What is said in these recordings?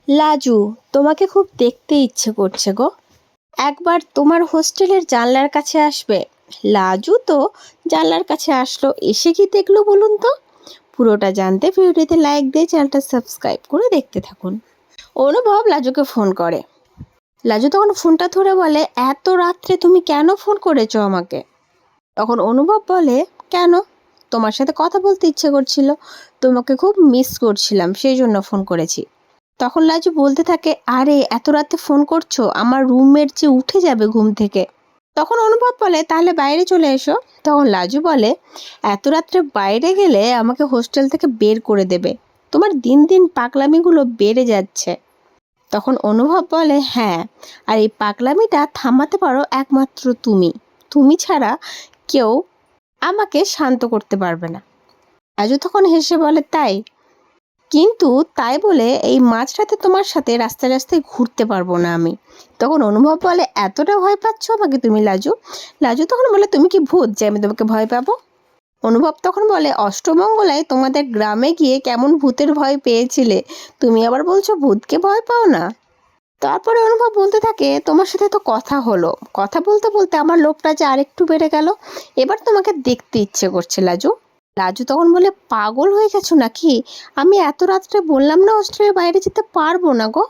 লাজু, তোমাকে খুব দেখতে ইচ্ছে করছে গো। একবার তোমার হোস্টেলের জানলার কাছে আসবে। লাজু তো জানলার কাছে আসলো, এসে কি দেখলো বলুন তো? পুরোটা জানতে ভিডিওতে লাইক দিয়ে চ্যানেলটা সাবস্ক্রাইব করে দেখতে থাকুন। অনুভব লাজুকে ফোন করে। লাজু তখন ফোনটা ধরে বলে, এত রাত্রে তুমি কেন ফোন করেছো আমাকে? তখন অনুভব বলে, কেন? তোমার সাথে কথা বলতে ইচ্ছে করছিল, তোমাকে খুব মিস করছিলাম, সেই জন্য ফোন করেছি। তখন লাজু বলতে থাকে, আরে এত রাতে ফোন করছো, আমার রুমমেট যে উঠে যাবে ঘুম থেকে। তখন অনুভব বলে, তাহলে বাইরে চলে এসো। তখন লাজু বলে, এত রাত্রে বাইরে গেলে আমাকে হোস্টেল থেকে বের করে দেবে, তোমার দিন দিন পাগলামিগুলো বেড়ে যাচ্ছে। তখন অনুভব বলে, হ্যাঁ, আর এই পাগলামিটা থামাতে পারো একমাত্র তুমি। তুমি ছাড়া কেউ আমাকে শান্ত করতে পারবে না। লাজু তখন হেসে বলে, তাই? কিন্তু তাই বলে এই মাঝরাতে তোমার সাথে রাস্তায় রাস্তায় ঘুরতে পারবো না আমি। তখন অনুভব বলে, এতটা ভয় পাচ্ছ আমাকে তুমি লাজু? লাজু তখন বলে, তুমি কি ভূত যে আমি তোমাকে ভয় পাবো? অনুভব তখন বলে, অষ্টমঙ্গলায় তোমাদের গ্রামে গিয়ে কেমন ভূতের ভয় পেয়েছিলে, তুমি আবার বলছো ভূতকে ভয় পাও না? তারপরে অনুভব বলতে থাকে, তোমার সাথে তো কথা হলো, কথা বলতে বলতে আমার লোভটা যে আরেকটু বেড়ে গেল, এবার তোমাকে দেখতে ইচ্ছে করছে লাজু। লাজু তখন বলে, পাগল হয়ে গেছো নাকি? আমি এত রাত্রে বললাম না হোস্টেলের বাইরে যেতে পারবো না গো।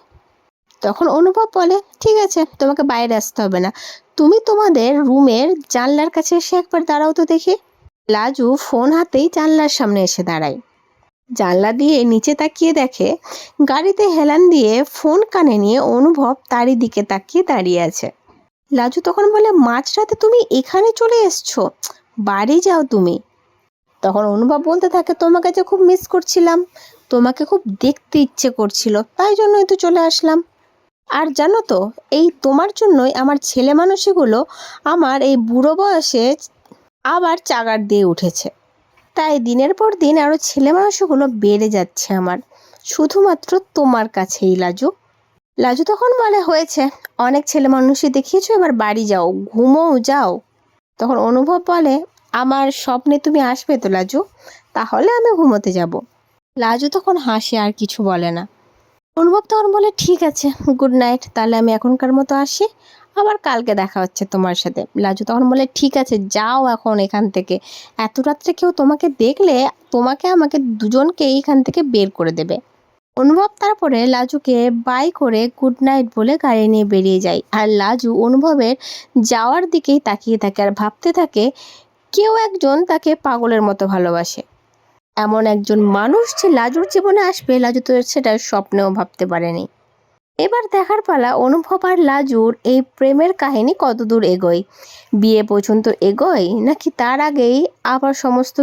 তখন অনুভব বলে, ঠিক আছে, তোমাকে বাইরে আসতে হবে না, তুমি তোমাদের রুমের জানলার কাছে এসে একবার দাঁড়াও তো দেখি। লাজু ফোন হাতেই জানলার সামনে এসে দাঁড়ায়। জানলা দিয়ে নিচে তাকিয়ে দেখে গাড়িতে হেলান দিয়ে ফোন কানে নিয়ে অনুভব তারই দিকে তাকিয়ে দাঁড়িয়ে আছে। লাজু তখন বলে, মাঝরাতে তুমি এখানে চলে এসছো, বাড়ি যাও তুমি। তখন অনুভব বলতে থাকে, তোমাকে যে খুব মিস করছিলাম, তোমাকে খুব দেখতে ইচ্ছে করছিল, তাই জন্যই তো চলে আসলাম। আর জানো তো, এই তোমার জন্যই আমার ছেলে মানুষগুলো আমার এই বুড়ো বয়সে আবার চাগার দিয়ে উঠেছে। তাই দিনের পর দিন আরও ছেলে মানুষগুলো বেড়ে যাচ্ছে আমার, শুধুমাত্র তোমার কাছেই লাজু। লাজু তখন বলে, হয়েছে, অনেক ছেলে মানুষই দেখিয়েছো, এবার বাড়ি যাও, ঘুমোও যাও। তখন অনুভব বলে, আমার স্বপ্নে তুমি আসবে তো লাজু, তাহলে আমি ঘুমোতে যাব। লাজু তখন হাসে, আর কিছু বলে না। অনুভব তখন বলে, ঠিক আছে, গুড নাইট, তাহলে আমি এখনকার মতো আসি, আবার কালকে দেখা হচ্ছে তোমার সাথে। লাজু তখন বলে, ঠিক আছে, যাও এখন এখান থেকে, এত রাত্রে কেউ তোমাকে দেখলে তোমাকে আমাকে দুজনকে এইখান থেকে বের করে দেবে। অনুভব তারপরে লাজুকে বাই করে গুড নাইট বলে গাড়ি নিয়ে বেরিয়ে যায়। আর লাজু অনুভবের যাওয়ার দিকেই তাকিয়ে থাকে আর ভাবতে থাকে, কেউ একজন তাকে পাগলের মতো ভালোবাসে। এমন একজন মানুষ যে লাজুর জীবনে আসবে, লাজু তো সেটা স্বপ্নেও ভাবতে পারেনি। এবার দেখার পালা অনুভব আর লাজুর এই প্রেমের কাহিনী কতদূর এগোয়। বিয়ে পর্যন্ত এগোয়, নাকি তার আগেই আবার সমস্ত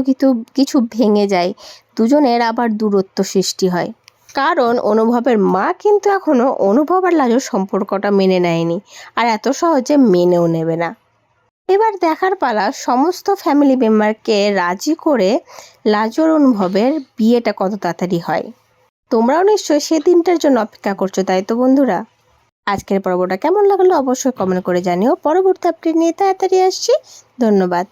কিছু ভেঙে যায়, দুজনের আবার দূরত্ব সৃষ্টি হয়। কারণ অনুভবের মা কিন্তু এখনো অনুভব আর লাজুর সম্পর্কটা মেনে নেয়নি, আর এত সহজে মেনেও নেবে না। এবার দেখার পালা সমস্ত ফ্যামিলি মেম্বারকে রাজি করে লাজুর অনুভবের বিয়েটা কত তাড়াতাড়ি হয়। তোমরাও নিশ্চয়ই সেই দিনটার জন্য অপেক্ষা করছো, তাই তো বন্ধুরা? আজকের পর্বটা কেমন লাগলো অবশ্যই কমেন্ট করে জানিও। পরবর্তী আপডেট নিয়ে তাড়াতাড়ি আসছি। ধন্যবাদ।